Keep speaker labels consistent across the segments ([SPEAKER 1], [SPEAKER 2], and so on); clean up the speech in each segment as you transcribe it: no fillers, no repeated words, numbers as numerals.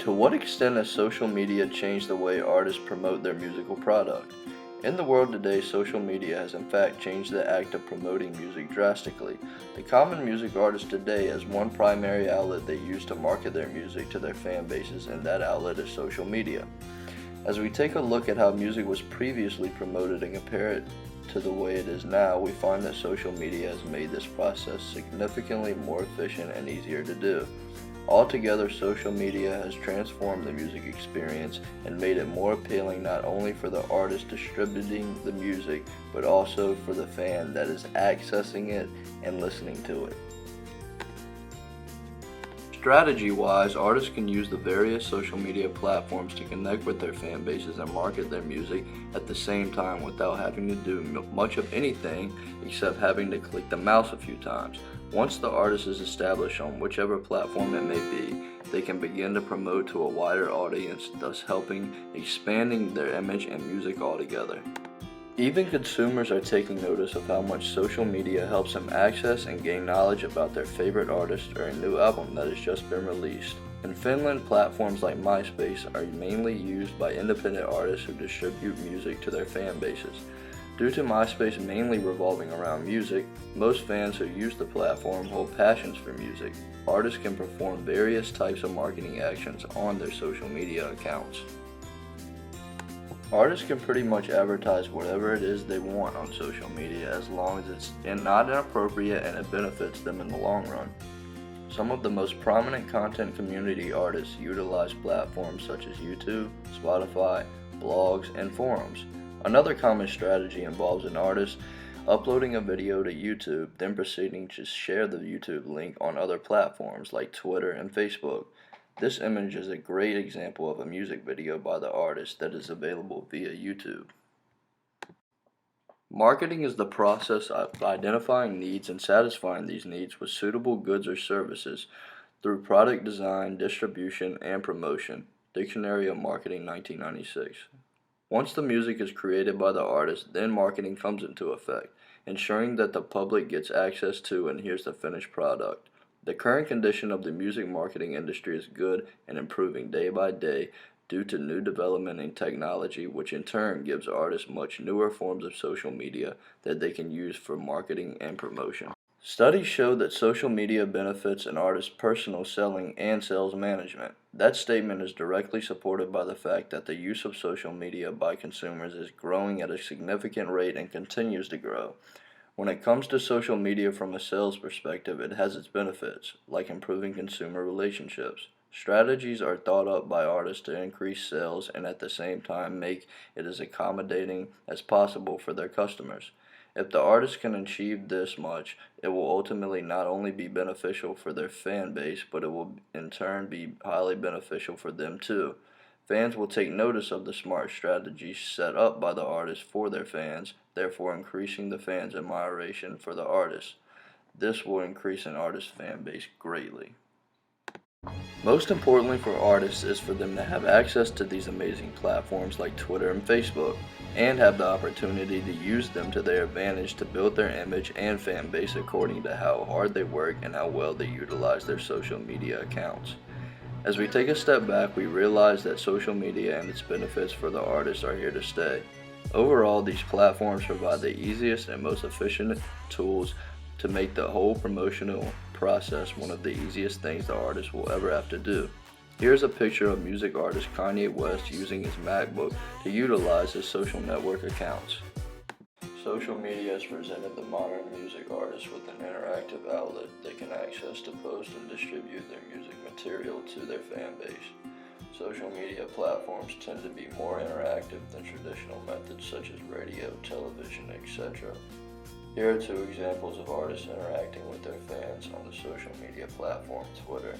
[SPEAKER 1] To what extent has social media changed the way artists promote their musical product? In the world today, social media has in fact changed the act of promoting music drastically. The common music artist today has one primary outlet they use to market their music to their fan bases, and that outlet is social media. As we take a look at how music was previously promoted and compare it to the way it is now, we find that social media has made this process significantly more efficient and easier to do. Altogether, social media has transformed the music experience and made it more appealing not only for the artist distributing the music, but also for the fan that is accessing it and listening to it. Strategy-wise, artists can use the various social media platforms to connect with their fan bases and market their music at the same time without having to do much of anything except having to click the mouse a few times. Once the artist is established on whichever platform it may be, they can begin to promote to a wider audience, thus helping expanding their image and music altogether. Even consumers are taking notice of how much social media helps them access and gain knowledge about their favorite artist or a new album that has just been released. In Finland, platforms like MySpace are mainly used by independent artists who distribute music to their fan bases. Due to MySpace mainly revolving around music, most fans who use the platform hold passions for music. Artists can perform various types of marketing actions on their social media accounts. Artists can pretty much advertise whatever it is they want on social media as long as it's not inappropriate and it benefits them in the long run. Some of the most prominent content community artists utilize platforms such as YouTube, Spotify, blogs, and forums. Another common strategy involves an artist uploading a video to YouTube, then proceeding to share the YouTube link on other platforms like Twitter and Facebook. This image is a great example of a music video by the artist that is available via YouTube. Marketing is the process of identifying needs and satisfying these needs with suitable goods or services through product design, distribution, and promotion. Dictionary of Marketing, 1996. Once the music is created by the artist, then marketing comes into effect, ensuring that the public gets access to and hears the finished product. The current condition of the music marketing industry is good and improving day by day due to new development in technology, which in turn gives artists much newer forms of social media that they can use for marketing and promotion. Studies show that social media benefits an artist's personal selling and sales management. That statement is directly supported by the fact that the use of social media by consumers is growing at a significant rate and continues to grow. When it comes to social media from a sales perspective, it has its benefits, like improving consumer relationships. Strategies are thought up by artists to increase sales and at the same time make it as accommodating as possible for their customers. If the artist can achieve this much, it will ultimately not only be beneficial for their fan base, but it will in turn be highly beneficial for them too. Fans will take notice of the smart strategies set up by the artist for their fans, therefore increasing the fans' admiration for the artist. This will increase an artist's fan base greatly. Most importantly for artists is for them to have access to these amazing platforms like Twitter and Facebook, and have the opportunity to use them to their advantage to build their image and fan base according to how hard they work and how well they utilize their social media accounts. As we take a step back, we realize that social media and its benefits for the artists are here to stay. Overall, these platforms provide the easiest and most efficient tools to make the whole promotional process one of the easiest things the artist will ever have to do. Here's a picture of music artist Kanye West using his MacBook to utilize his social network accounts. Social media has presented the modern music artist with an interactive outlet they can access to post and distribute their music material to their fan base. Social media platforms tend to be more interactive than traditional methods such as radio, television, etc. Here are two examples of artists interacting with their fans on the social media platform Twitter.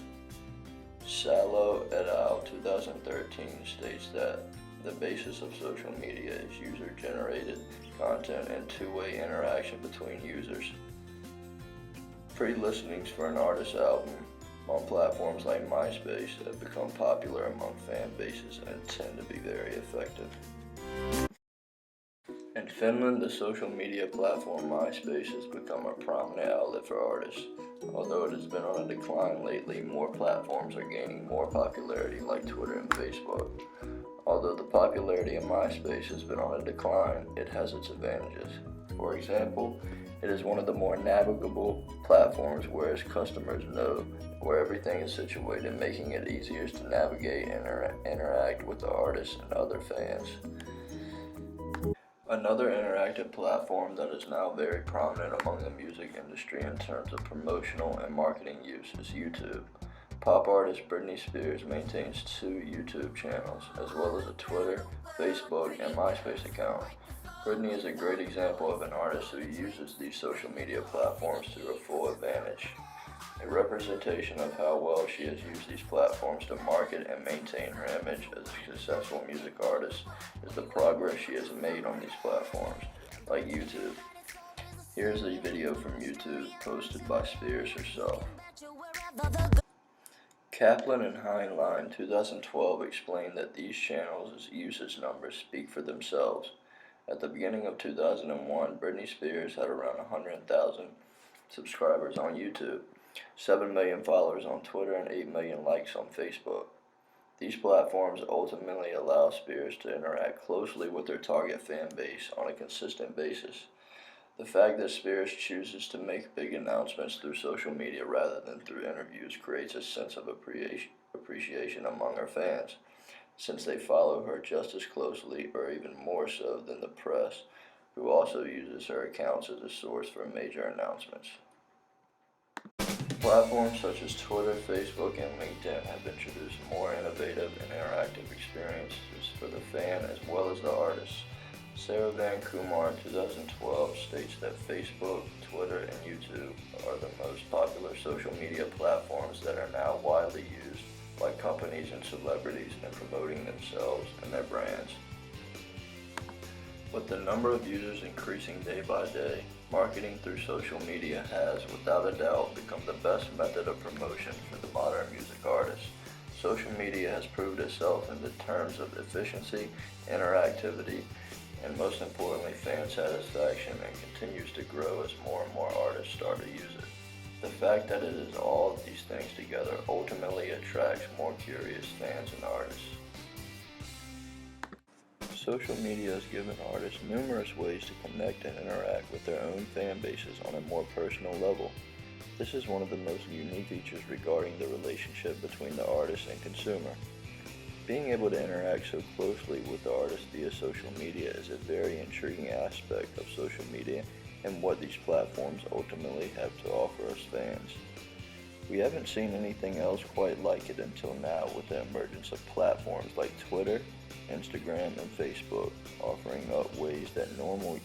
[SPEAKER 1] Salo et al. 2013 states that the basis of social media is user-generated content and two-way interaction between users. Pre-listenings for an artist's album on platforms like MySpace have become popular among fan bases and tend to be very effective. In In Finland, the social media platform MySpace has become a prominent outlet for artists. Although it has been on a decline lately, more platforms are gaining more popularity like Twitter and Facebook. Although the popularity of MySpace has been on a decline, it has its advantages. For example, it is one of the more navigable platforms where its customers know where everything is situated, making it easier to navigate and interact with the artists and other fans. Another interactive platform that is now very prominent among the music industry in terms of promotional and marketing use is YouTube. Pop artist Britney Spears maintains 2 YouTube channels, as well as a Twitter, Facebook, and MySpace account. Britney is a great example of an artist who uses these social media platforms to her full advantage. A representation of how well she has used these platforms to market and maintain her image as a successful music artist is the progress she has made on these platforms, like YouTube. Here's a video from YouTube posted by Spears herself. Kaplan and Heinlein 2012 explained that these channels' usage numbers speak for themselves. At the beginning of 2001, Britney Spears had around 100,000 subscribers on YouTube, 7 million followers on Twitter, and 8 million likes on Facebook. These platforms ultimately allow Spears to interact closely with her target fan base on a consistent basis. The fact that Spears chooses to make big announcements through social media rather than through interviews creates a sense of appreciation among her fans, since they follow her just as closely or even more so than the press, who also uses her accounts as a source for major announcements. Platforms such as Twitter, Facebook, and LinkedIn have introduced more innovative and interactive experiences for the fan as well as the artist. Sarah Van Kumar in 2012 states that Facebook, Twitter, and YouTube are the most popular social media platforms that are now widely used by companies and celebrities in promoting themselves and their brands. With the number of users increasing day by day, marketing through social media has, without a doubt, become the best method of promotion for the modern music artist. Social media has proved itself in the terms of efficiency, interactivity, and most importantly, fan satisfaction, and continues to grow as more and more artists start to use it. The fact that it is all of these things together ultimately attracts more curious fans and artists. Social media has given artists numerous ways to connect and interact with their own fan bases on a more personal level. This is one of the most unique features regarding the relationship between the artist and consumer. Being able to interact so closely with the artist via social media is a very intriguing aspect of social media and what these platforms ultimately have to offer us fans. We haven't seen anything else quite like it until now, with the emergence of platforms like Twitter, Instagram, and Facebook, offering up ways that a normal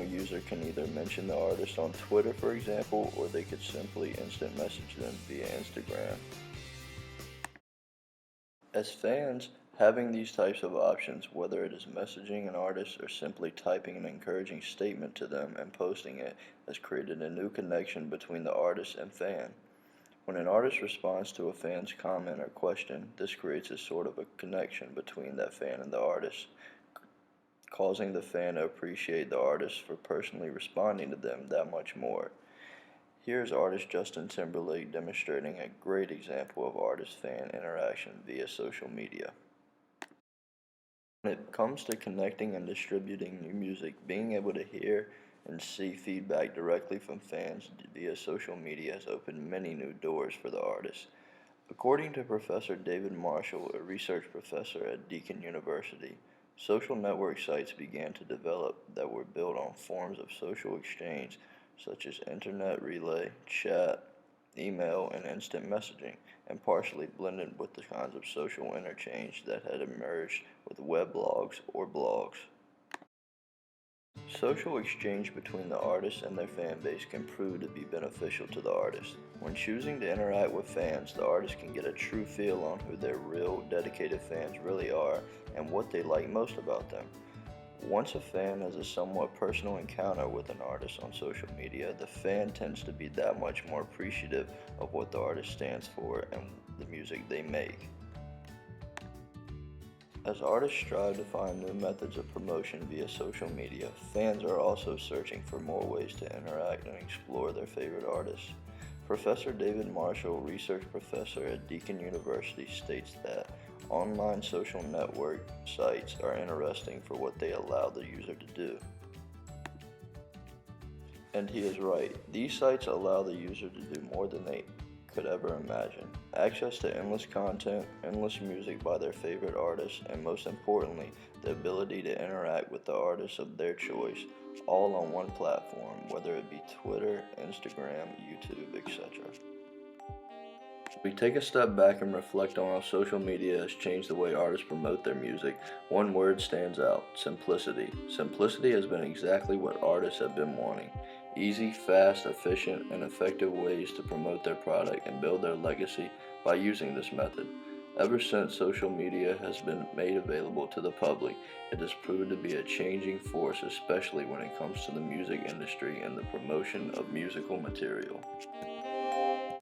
[SPEAKER 1] user can either mention the artist on Twitter, for example, or they could simply instant message them via Instagram. As fans, having these types of options, whether it is messaging an artist or simply typing an encouraging statement to them and posting it, has created a new connection between the artist and fan. When an artist responds to a fan's comment or question, this creates a sort of a connection between that fan and the artist, causing the fan to appreciate the artist for personally responding to them that much more. Here's artist Justin Timberlake demonstrating a great example of artist-fan interaction via social media. When it comes to connecting and distributing new music, being able to hear and see feedback directly from fans via social media has opened many new doors for the artist. According to Professor David Marshall, a research professor at Deakin University, social network sites began to develop that were built on forms of social exchange such as internet relay, chat, email, and instant messaging, and partially blended with the kinds of social interchange that had emerged with weblogs or blogs. Social exchange between the artist and their fan base can prove to be beneficial to the artist. When choosing to interact with fans, the artist can get a true feel on who their real, dedicated fans really are and what they like most about them. Once a fan has a somewhat personal encounter with an artist on social media, the fan tends to be that much more appreciative of what the artist stands for and the music they make. As artists strive to find new methods of promotion via social media, fans are also searching for more ways to interact and explore their favorite artists. Professor David Marshall, research professor at Deakin University, states that online social network sites are interesting for what they allow the user to do. And he is right. These sites allow the user to do more than they could ever imagine. Access to endless content, endless music by their favorite artists, and most importantly, the ability to interact with the artists of their choice, all on one platform, whether it be Twitter, Instagram, YouTube, etc. We take a step back and reflect on how social media has changed the way artists promote their music. One word stands out: simplicity. Simplicity has been exactly what artists have been wanting. Easy, fast, efficient, and effective ways to promote their product and build their legacy by using this method. Ever since social media has been made available to the public, it has proved to be a changing force, especially when it comes to the music industry and the promotion of musical material.